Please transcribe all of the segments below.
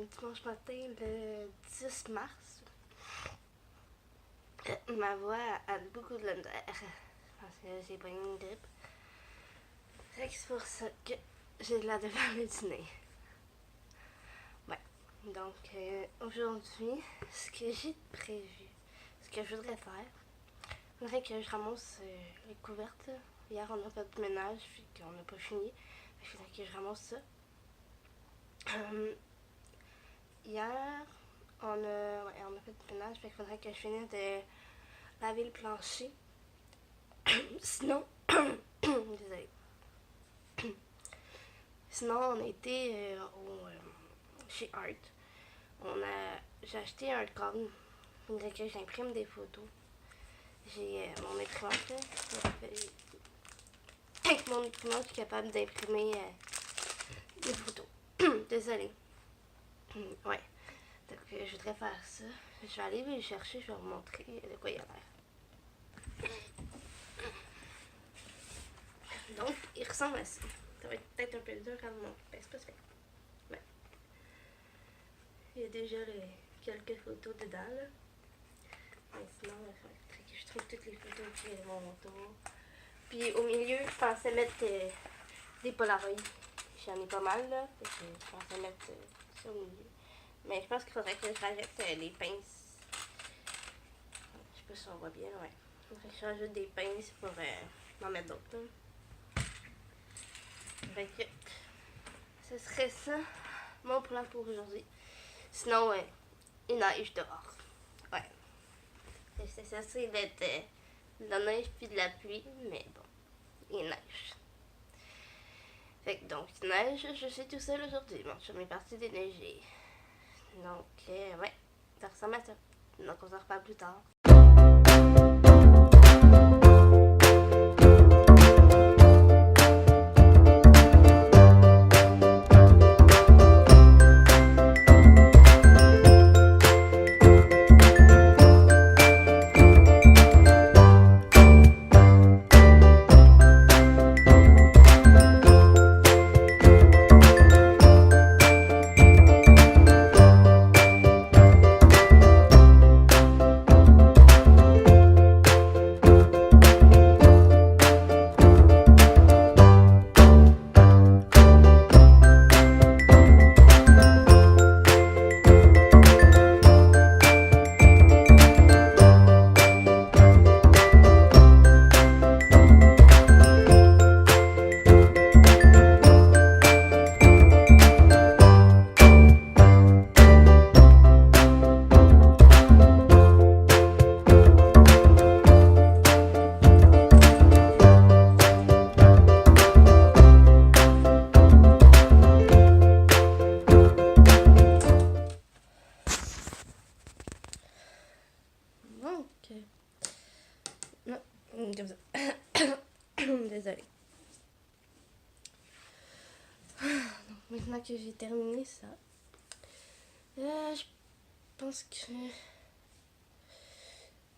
dimanche matin, le 10 mars. Ma voix a beaucoup de la misère. Je pense que j'ai pas une grippe. C'est pour ça que j'ai de la devant le dîner. Ouais. Donc, aujourd'hui, ce que j'ai prévu, ce que je voudrais faire, il faudrait que je ramasse les couvertes. Hier, on a fait du ménage, puis qu'on n'a pas fini. Il faudrait que je ramasse ça. Hier, on a fait du ménage, fait qu'il faudrait que je finisse de laver le plancher. Sinon, désolé. Sinon, on a été chez Art. J'ai acheté un cadre. Il faudrait que j'imprime des photos. J'ai mon imprimante là. Avec mon imprimante, je suis capable d'imprimer des photos. Désolée. Ouais. Donc, je voudrais faire ça. Je vais aller le chercher, je vais vous montrer de quoi il a l'air. Donc, il ressemble à ça. Ça va être peut-être un peu dur à vous montrer. Ben, c'est pas ça. Ouais. Il y a déjà quelques photos dedans, là. Mais sinon, il faudrait que je trouve toutes les photos qui vont autour. Puis au milieu, je pensais mettre des Polaroids. J'en ai pas mal, là. Je pensais mettre ça au milieu. Mais je pense qu'il faudrait que je rajoute des pinces. Je sais pas si on voit bien, ouais. Il faudrait que je rajoute des pinces pour m'en mettre d'autres. Fait que ce serait ça mon plan pour aujourd'hui. Sinon, il neige dehors. Ouais. C'est censé être de la neige puis de la pluie, mais bon, il neige. Fait que donc, il neige, je suis tout seul aujourd'hui. Mon chum est parti déneiger. Donc, ouais, ça ressemble à ça. Donc, on se reparle plus tard. Non, comme ça. Désolée. Donc maintenant que j'ai terminé ça, je pense que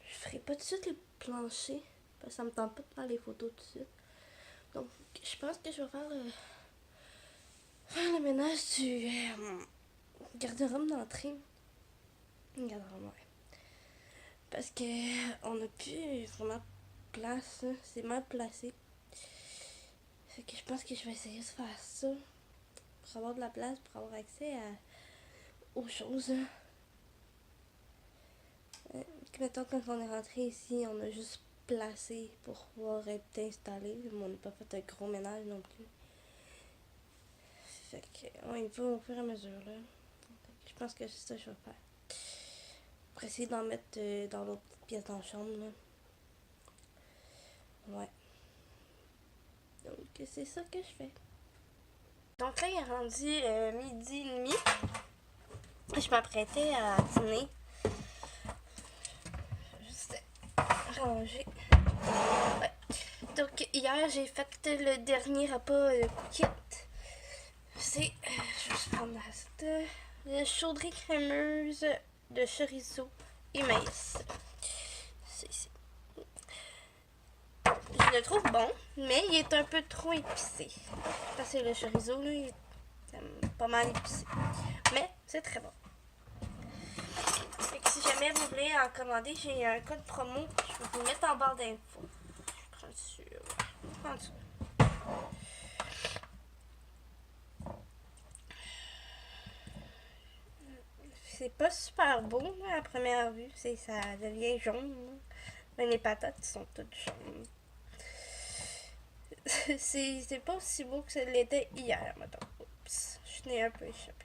je ferai pas tout de suite le plancher parce que ça me tente pas de faire les photos tout de suite. Donc je pense que je vais faire le ménage du garde-robe d'entrée. Garde-robe, ouais. Parce que on n'a plus vraiment place, hein. C'est mal placé. Fait que je pense que je vais essayer de faire ça pour avoir de la place, pour avoir accès aux choses. Mettons, quand on est rentré ici, on a juste placé pour pouvoir être installé. Mais on n'a pas fait un gros ménage non plus. Fait que on y va au fur et à mesure là. Je pense que c'est ça que je vais faire. Pour essayer d'en mettre dans l'autre petite pièce dans la chambre là. Ouais. Donc c'est ça que je fais. Donc là il est rendu midi et demi. Je m'apprêtais à dîner. Juste ranger. Ouais. Donc hier j'ai fait le dernier repas cookette. C'est, je vais juste prendre la chaudrée crémeuse de chorizo et maïs. C'est ici. Je le trouve bon, mais il est un peu trop épicé. Parce que le chorizo, là, il est pas mal épicé. Mais c'est c'est très bon. Fait que si jamais vous voulez en commander, j'ai un code promo. Je vais vous le mettre en barre d'infos. Je prends dessus. Je prends dessus. C'est pas super beau là, à première vue. Ça devient jaune. Mais les patates sont toutes jaunes. C'est pas aussi beau que ça l'était hier, mettons. Oups, je n'ai un peu échappé.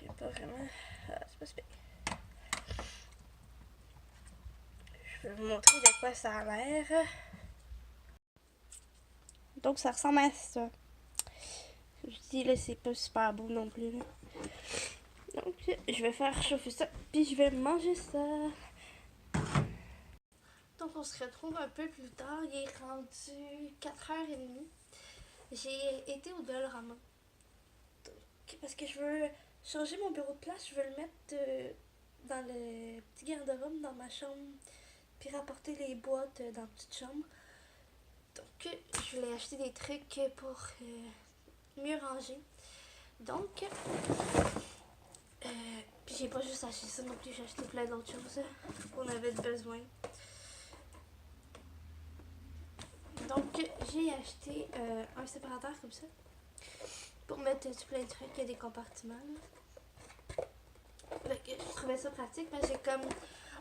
J'ai pas vraiment... Ah, c'est pas super. Je vais vous montrer de quoi ça a l'air. Donc ça ressemble à ça. Je dis là, c'est pas super beau non plus. Là. Donc je vais faire chauffer ça, puis je vais manger ça. Donc on se retrouve un peu plus tard. Il est rendu 4h30. J'ai été au Dollarama. Parce que je veux changer mon bureau de place. Je veux le mettre dans le petit garde-robe dans ma chambre. Puis rapporter les boîtes dans la petite chambre. Donc je voulais acheter des trucs pour mieux ranger. Donc, puis j'ai pas juste acheté ça non plus. J'ai acheté plein d'autres choses qu'on avait besoin. Donc, j'ai acheté un séparateur comme ça pour mettre plein de trucs. Il y a des compartiments. Je trouvais ça pratique parce que j'ai comme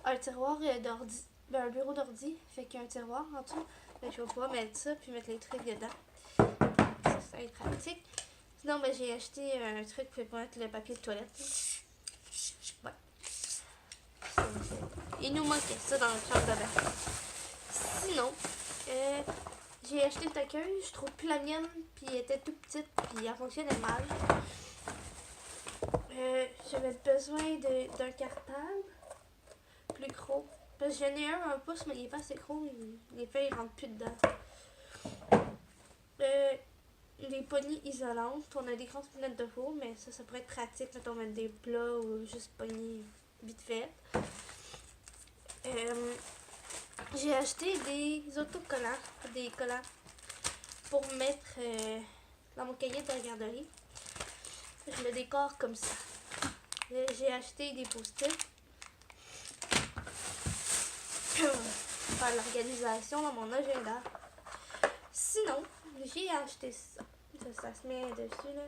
un tiroir d'ordi, un bureau d'ordi. Fait qu'il y a un tiroir en dessous. Je vais pouvoir mettre ça puis mettre les trucs dedans. Ça va être pratique. Sinon, j'ai acheté un truc pour mettre le papier de toilette. Ouais. Il nous manquait ça dans notre chambre de bain. Sinon, j'ai acheté une taqueuse, je trouve plus la mienne, puis elle était toute petite, puis elle fonctionnait mal. J'avais besoin d'un cartable plus gros. Parce que j'en ai un pouce, mais il est pas assez gros, les feuilles rentrent plus dedans. Les poignées isolantes, on a des grosses fenêtres de four, mais ça pourrait être pratique quand on met des plats ou juste poignées vite fait. J'ai acheté des autocollants, des collants pour mettre dans mon cahier de garderie. Je le décore comme ça. J'ai acheté des post-it pour faire l'organisation dans mon agenda. Sinon, j'ai acheté ça. Ça se met dessus là.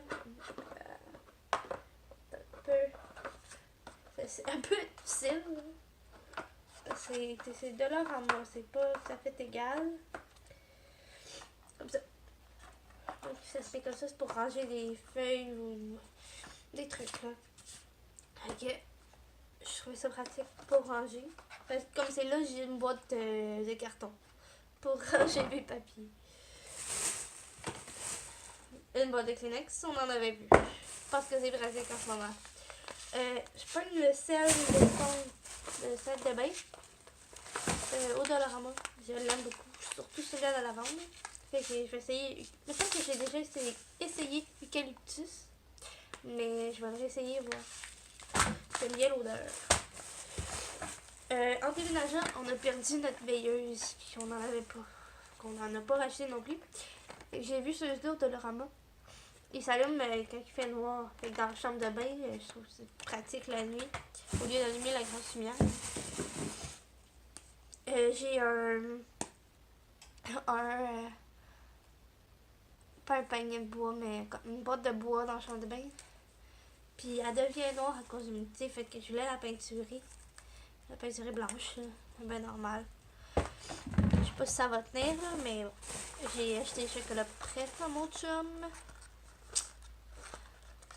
C'est un peu difficile. C'est de l'or en moi, c'est pas tout à fait égal. Comme ça. Donc ça se fait comme ça, c'est pour ranger des feuilles ou des trucs là. Ok. Je trouvais ça pratique pour ranger. Parce que comme c'est là, j'ai une boîte de carton pour ranger mes papiers. Une boîte de Kleenex, on en avait vu. Je pense que c'est pratique en ce moment. Je prends le sel de bain au Dollarama. Je l'aime beaucoup. Surtout celui-là de lavande. Fait que je vais essayer. Je pense que j'ai déjà essayé Eucalyptus. Mais je vais le réessayer voir. J'aime bien l'odeur. En déménageant, on a perdu notre veilleuse. Qu'on n'en avait pas. Qu'on n'en a pas racheté non plus. J'ai vu celui-là au Dollarama. Il s'allume quand il fait noir. Fait que dans la chambre de bain, je trouve que c'est pratique la nuit. Au lieu d'allumer la grosse lumière. J'ai pas un panier de bois, mais une boîte de bois dans la chambre de bain. Puis elle devient noire à cause de l'humidité. Fait que je voulais la peinturer. La peinturer blanche. C'est bien normal. Je sais pas si ça va tenir, là, mais bon. J'ai acheté des chocolats prêts à mon chum.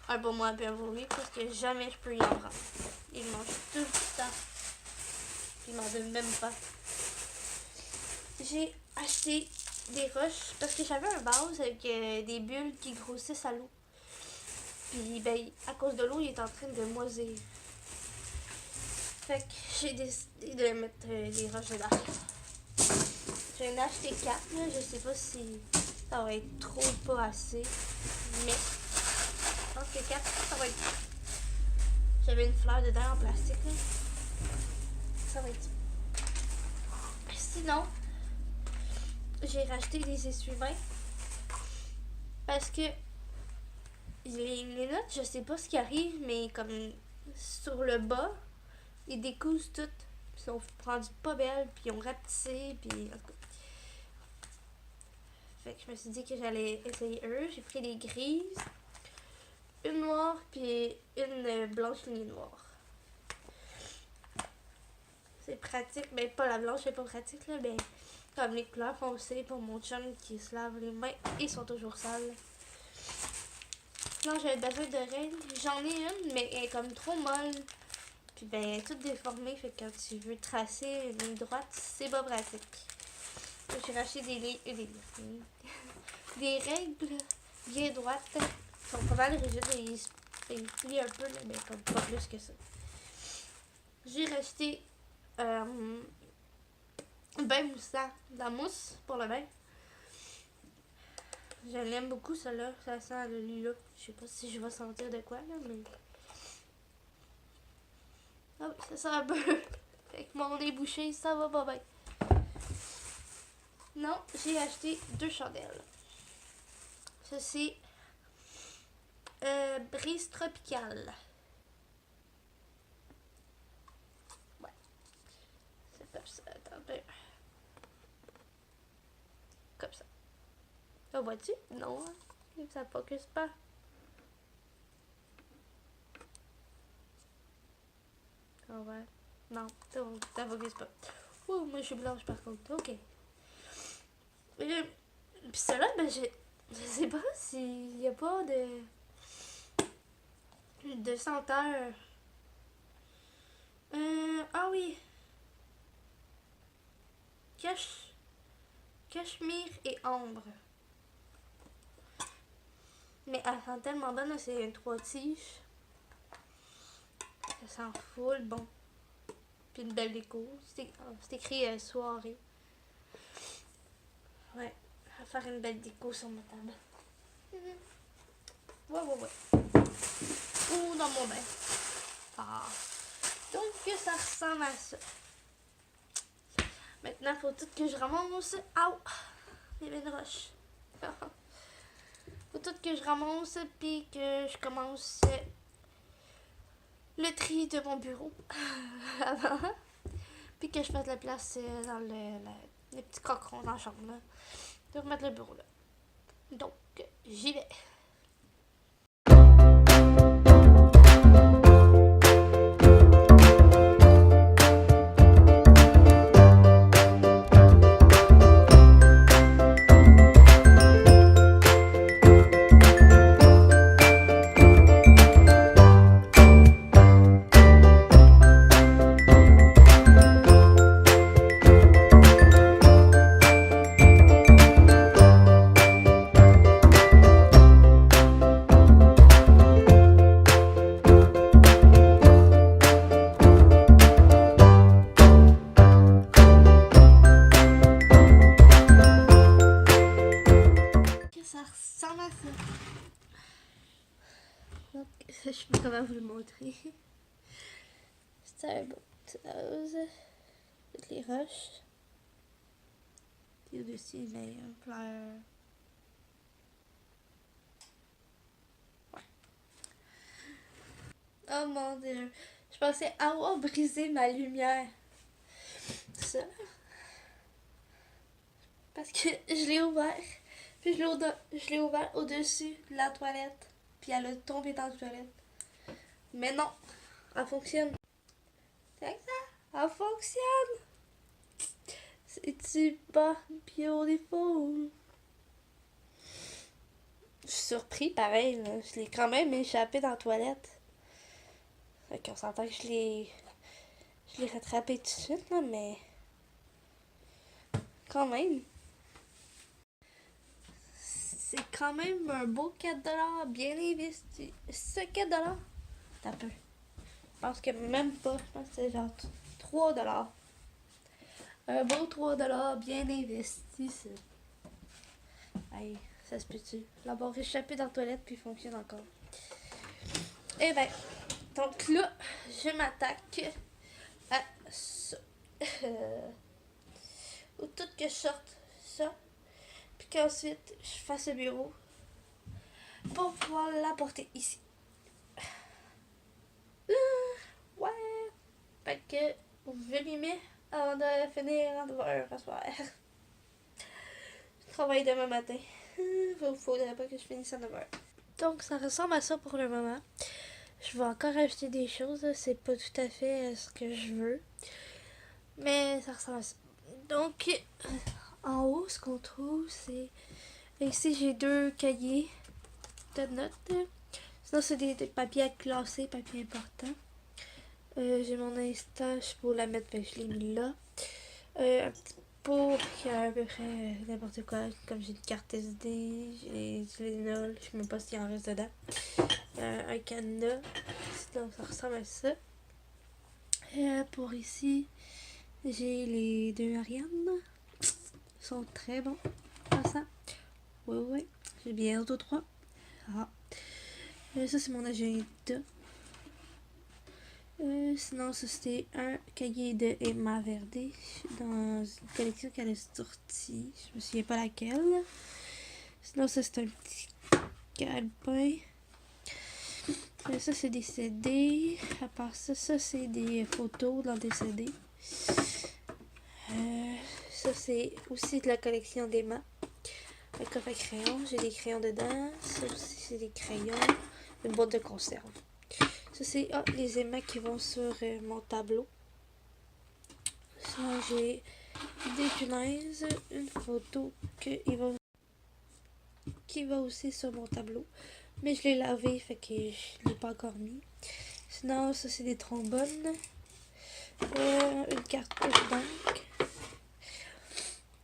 Un pour moi et un pour lui, parce que jamais je peux y en prendre. Il mange tout le temps. Puis il m'en donne même pas. J'ai acheté des roches parce que j'avais un vase avec des bulles qui grossissent à l'eau. Puis ben, à cause de l'eau, il est en train de moisir. Fait que j'ai décidé de mettre des roches dedans. J'en ai acheté 4, là. Je sais pas si ça va être trop ou pas assez. Mais je pense que 4, ça va être. J'avais une fleur dedans en plastique, là. Ça va être. Sinon, j'ai racheté des essuie-mains parce que les notes, je sais pas ce qui arrive, mais comme sur le bas, ils décousent toutes. Puis ils sont rendus pas belles, puis ils ont rapetissé, puis en tout cas. Fait que je me suis dit que j'allais essayer eux. J'ai pris des grises, une noire, puis une blanche lignée noire. C'est pratique, mais pas la blanche, c'est pas pratique, là, mais comme les couleurs foncées pour mon chum qui se lave les mains, ils sont toujours sales. Non, j'avais besoin de règles. J'en ai une, mais elle est comme trop molle. Puis ben, elle est toute déformée, fait que quand tu veux tracer une ligne droite, c'est pas pratique. J'ai racheté des règles bien droites. Ils sont pas mal rigides et ils se plient un peu, là, mais comme pas plus que ça. J'ai racheté bain moussant, de la mousse pour le bain. Je l'aime beaucoup, celle-là. Ça sent le lilas. Je sais pas si je vais sentir de quoi, là, mais... Ah oui, ça sent un peu. Fait que mon nez bouché, ça va pas bien. Non, j'ai acheté 2 chandelles. Ceci, brise tropicale. Ouais. C'est comme ça, attendez. Comme ça. Ça vois-tu? Non, hein? Ça focus pas. Ah ouais. Non, ça focus pas. Oh, moi je suis blanche par contre. Ok. Puis celle-là, ben je sais pas s'il y a pas de senteur. Ah oui. Cachemire et ambre. Mais elle sent tellement bonne, là, c'est une 3 tiges. Ça sent full bon. Puis une belle déco. C'est écrit soirée. Ouais, on va faire une belle déco sur ma table. Ouais. Ou dans mon bain. Ah. Donc ça ressemble à ça. Maintenant, il faut tout que je ramasse. Aouh! Il y avait une roche. Faut tout que je ramasse puis que je commence le tri de mon bureau avant. Puis que je fasse la place dans les petits croquerons dans la chambre là. De remettre le bureau là. Donc, j'y vais. Ça ressemble à ça. Donc, je sais pas comment vous le montrer. C'est un beau rose. Toutes les roches. Puis au-dessus, il y a un fleur. Ouais. Oh mon dieu. Je pensais avoir brisé ma lumière. Ça. Parce que je l'ai ouvert. Puis je l'ai ouvert au-dessus de la toilette. Puis elle a tombé dans la toilette. Mais non. Elle fonctionne. C'est ça. Elle fonctionne. C'est-tu pas beautiful? Je suis surpris, pareil. Là. Je l'ai quand même échappé dans la toilette. Fait qu'on s'entend que je l'ai rattrapé tout de suite, là, mais... Quand même. C'est quand même un beau 4$ bien investi. C'est 4$? T'as peu. Je pense que même pas. Je pense que c'est genre 3$. Un beau 3$ bien investi, ça. Hey, ça se peut-tu? L'avoir échappé dans la toilette puis fonctionne encore. Eh ben, donc là, je m'attaque à ça. Ou tout que je sorte ça. Puis qu'ensuite, je fasse le bureau. pour pouvoir l'apporter ici. Ouais. Fait que je m'y mets avant de finir en 9 heures ce soir. Je travaille demain matin. Faudrait pas que je finisse à 9 heures. Donc ça ressemble à ça pour le moment. Je vais encore ajouter des choses. C'est pas tout à fait ce que je veux. Mais ça ressemble à ça. Donc en haut, ce qu'on trouve, c'est... Ici, j'ai 2 cahiers de notes. Sinon, c'est des papiers à classer, papiers importants. J'ai mon instache pour la mettre, je l'ai mis là. Un petit pot qui a à peu près n'importe quoi, comme j'ai une carte SD, j'ai du Tylenol, je sais même pas s'il en reste dedans. Un cadenas, sinon ça ressemble à ça. Pour ici, j'ai les 2 Ariane. Ils sont très bons. Ça. Oui. J'ai bien auto 3. Ah. Ça, c'est mon agenda. Sinon, ça, c'était un cahier de Emma Verde dans une collection qu'elle a sortie. Je me souviens pas laquelle. Sinon, ça, c'est un petit calepin. Ça, c'est des CD. À part ça, c'est des photos dans des CD. Ça, c'est aussi de la collection d'Emma. Un coffre à crayons. J'ai des crayons dedans. Ça aussi, c'est des crayons. Une boîte de conserve. Ça, c'est les aimants qui vont sur mon tableau. Sinon, j'ai des punaises, une photo qui va aussi sur mon tableau. Mais je l'ai lavé, fait que je l'ai pas encore mis. Sinon, ça, c'est des trombones. Une carte banque.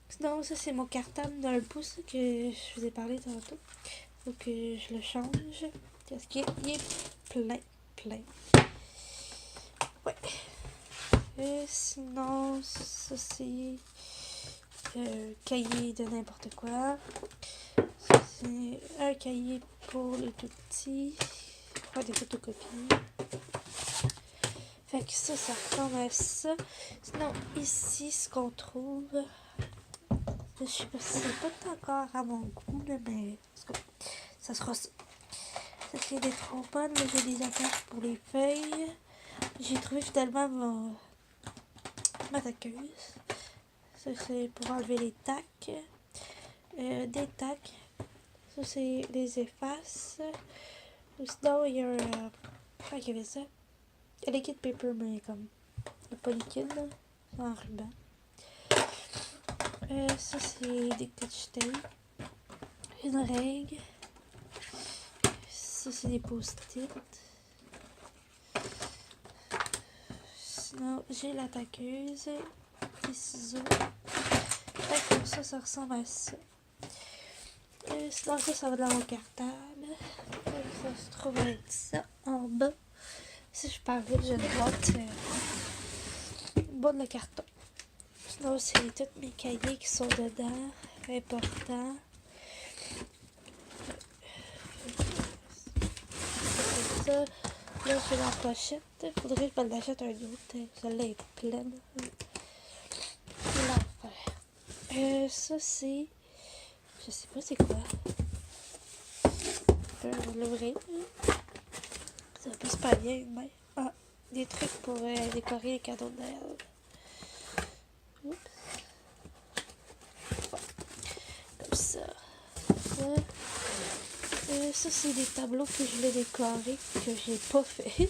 Sinon, ça, c'est mon cartable dans le pouce que je vous ai parlé tantôt. Donc, je le change. Parce qu'il est plein. Ouais. Sinon, ça c'est cahier de n'importe quoi. Ça c'est un cahier pour les tout petits. Faire des photocopies. Fait que ça ressemble à ça. Sinon, ici, ce qu'on trouve, je sais pas si c'est pas encore à mon goût, là, mais ça sera ça. Ça c'est des trombones, mais j'ai des attaches pour les feuilles. J'ai trouvé finalement ma taqueuse. Ça c'est pour enlever les tacs. Des tacs. Ça c'est les effaces. Sinon il y a un... comment il y avait ça? Un liquide paper, mais comme... pas liquide, là. C'est en ruban. Ça c'est des touch tape. Une règle. Ça c'est des post-it. Sinon j'ai la taqueuse. Des ciseaux. Comme ça ressemble à ça. Sinon ça va dans mon cartable. Ça se trouve être ça en bas. Si je parle vite, j'ai une boîte de carton. Sinon c'est tous mes cahiers qui sont dedans. Important. C'est ça. Là j'ai la pochette. Faudrait que je me l'achète un autre. Celle-là est pleine. Ça c'est... je sais pas c'est quoi. Je vais l'ouvrir. Ça va pas super bien, mais... ah, des trucs pour décorer les cadeaux de Noël. Oups. Ouais. Comme ça. Ça c'est des tableaux que je vais décorer, que j'ai pas fait.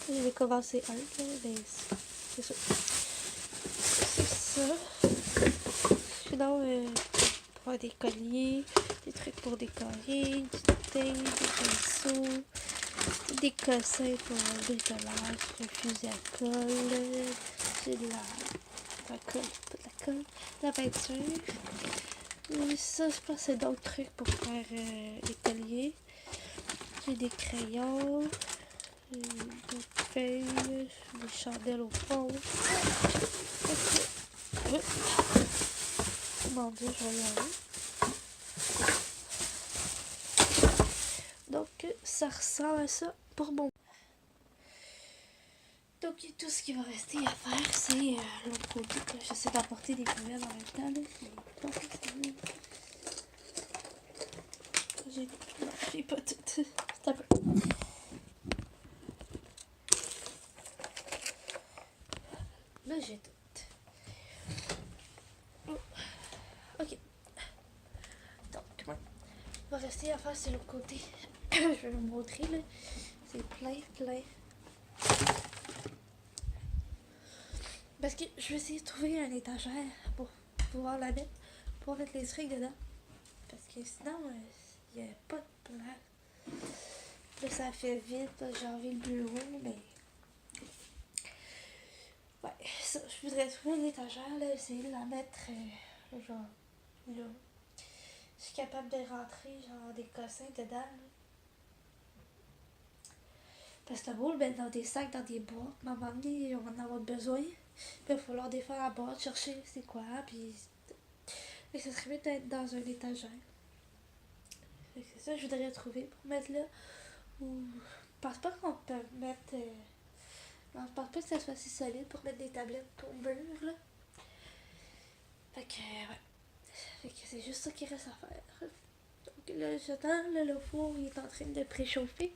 Je vais commencer un, mais c'est ça. C'est ça. Sinon, pour des colliers, des trucs pour décorer, du tape, des pinceaux, des cossins pour le bricolage, un fusil à colle, c'est de la colle, pas de la colle, de la peinture. Et ça, je pense que c'est d'autres trucs pour faire les colliers. J'ai des crayons, des feuilles, des chandelles au fond. Okay. Mon Dieu, je vais y aller. Donc, ça ressemble à ça pour bon. Donc, tout ce qui va rester à faire, c'est l'autre côté. J'essaie d'apporter des poubelles en même temps. Là, J'ai pas tout. C'est un peu. Là, j'ai tout. Ok. Donc, ouais. On va rester à faire sur l'autre côté. Je vais vous montrer, là. C'est plein. Parce que je vais essayer de trouver un étagère pour pouvoir la mettre. Pour mettre les trucs dedans. Parce que sinon, il n'y a pas de place. Là, ça fait vite. J'ai envie le bureau, mais... Ouais, ça, je voudrais trouver une étagère, là. Essayer de la mettre, genre, là. Je suis capable de rentrer, genre, des cossins dedans, là. Parce que c'est beau le mettre dans des sacs, dans des boîtes. Mais à un moment donné, on va en avoir besoin. Puis il va falloir défaire la boîte, chercher c'est quoi. Puis ça serait mieux d'être dans un étagère. Fait que c'est ça que je voudrais trouver pour mettre là. Ou... Je pense pas qu'on peut mettre... Non, je pense pas que ça soit si solide pour mettre des tablettes au mur, là. Fait que, ouais. Fait que c'est juste ça qui reste à faire. Donc là, j'attends, là, le four, il est en train de préchauffer.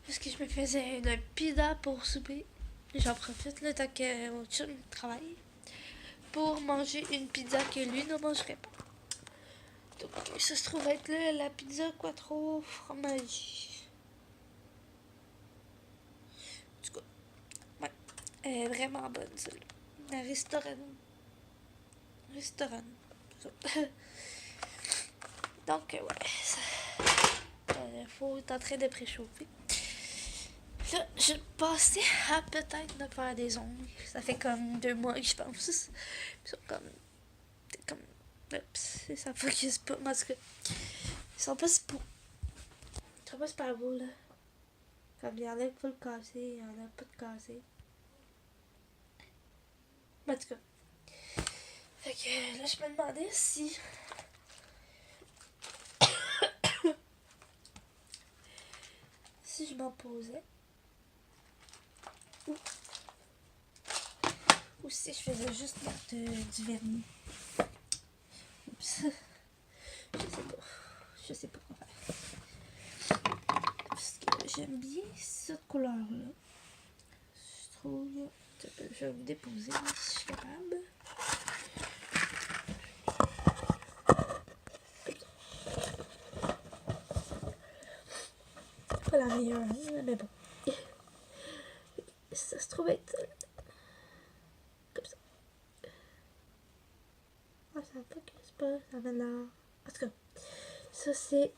Parce que je me faisais une pizza pour souper. J'en profite, là, tant que mon chum travaille. Pour manger une pizza que lui ne mangerait pas. Donc, ça se trouve être là, la pizza quattro fromaggi. En tout cas, ouais. Elle est vraiment bonne, celle-là. Un restaurant. Donc, ouais. Le four est en train de préchauffer. Là, je pensais à peut-être de faire des ongles. Ça fait comme 2 mois que je pense. Ils sont comme... Oups, ça focus pas. En tout cas, ils sont pas super beaux, là. Comme il y en a pas le cassé, il y en a pas de cassé. En tout cas. Fait que là, je me demandais si... si je m'en posais. Ou si je faisais juste mettre du vernis. Oups. Je sais pas quoi faire. Parce que j'aime bien cette couleur-là. Je trouve... Je vais me déposer si je suis capable. Pas la meilleure, mais bon. Ça se trouve être comme ça. Ah, ça pas que c'est pas. Ça va là. En tout cas, ça c'est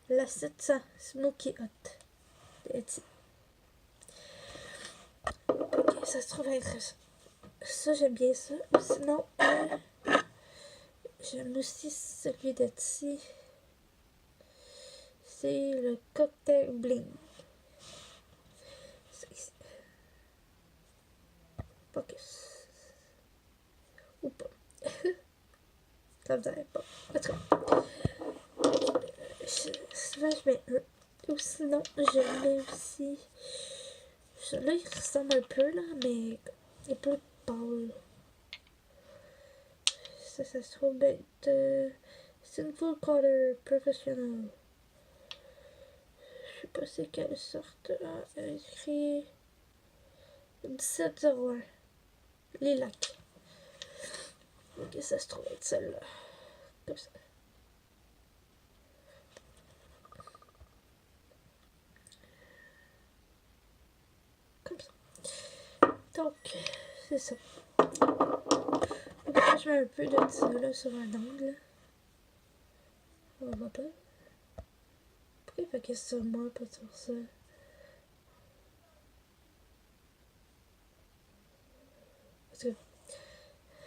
la 700 Smoky Hot de Etsy. Ok, ça se trouve être ça. Ça, j'aime bien ça. Sinon, j'aime aussi celui d'Etsy. C'est le Cocktail Bling. Focus. Ou pas. Ça me dirait pas. En tout cas. Souvent, je mets un. Ou sinon, je mets aussi. Là, il ressemble un peu, là, mais il est plus pâle. Ça se trouve être Sinful Color Professional. Je sais pas c'est quelle sorte. Là. Il y a écrit 1701. Lilac. Ok, ça se trouve être celle-là. Comme ça. Comme ça. Donc, c'est ça. Donc, je mets un peu de ça là, sur un angle. On voit pas. Pourquoi il fait que sur moi, pas sur ça? Parce que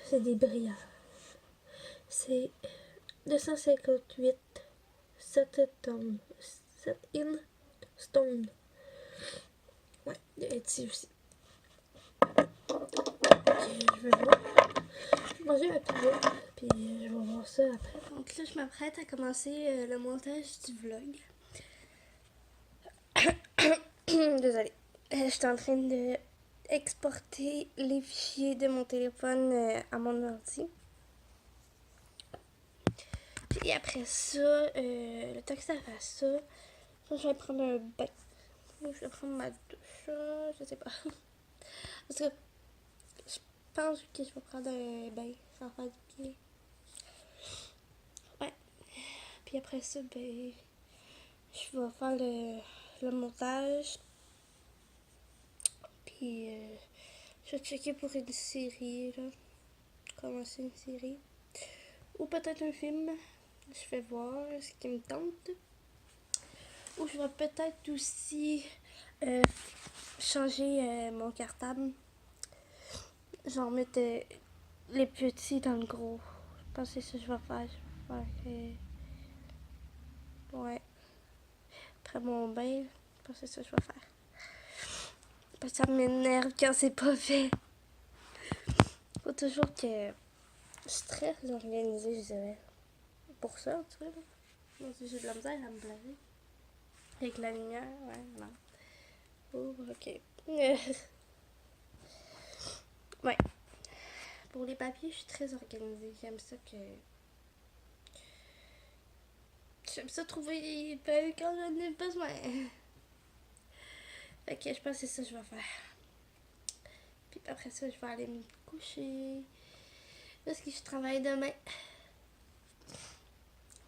c'est des brillants. C'est 258 7 in stone. Ouais, il y a Etsy aussi. Je vais voir. Je vais manger ma pizza, puis je vais voir ça après. Donc là, je m'apprête à commencer le montage du vlog. Désolée. Je suis en train de exporter les fichiers de mon téléphone à mon ordi. Puis après ça, le temps que ça fasse ça, je vais prendre un bain. Je vais prendre ma douche, je sais pas. Parce que je pense que je vais prendre un bain sans faire du bien. Ouais. Puis après ça, ben, je vais faire le montage. Puis je vais checker pour une série, là. Commencer une série. Ou peut-être un film. Je vais voir ce qui me tente. Ou je vais peut-être aussi changer mon cartable. Genre mettre les petits dans le gros. Je pense que c'est ça que je vais faire. Je vais faire ouais. Après mon bain, je pense que c'est ça que je vais faire. Parce que ça m'énerve quand c'est pas fait. Faut toujours que je suis très organisée, je dirais. Pour ça, tu vois. Moi, j'ai de la misère à me blaser. Avec la lumière, ouais, non. Oh, ok. Ouais. Pour les papiers, je suis très organisée. J'aime ça que. J'aime ça trouver quand j'en ai besoin. Fait que je pense que c'est ça que je vais faire. Puis après ça, je vais aller me coucher. Parce que je travaille demain.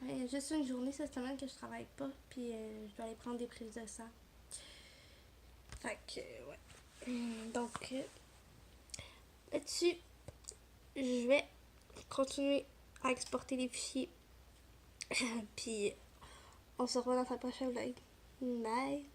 Ouais, juste une journée cette semaine que je travaille pas. Puis je dois aller prendre des prises de sang. Fait que, ouais. Donc, là-dessus, je vais continuer à exporter les fichiers. Puis, on se revoit dans la prochaine vlog. Bye!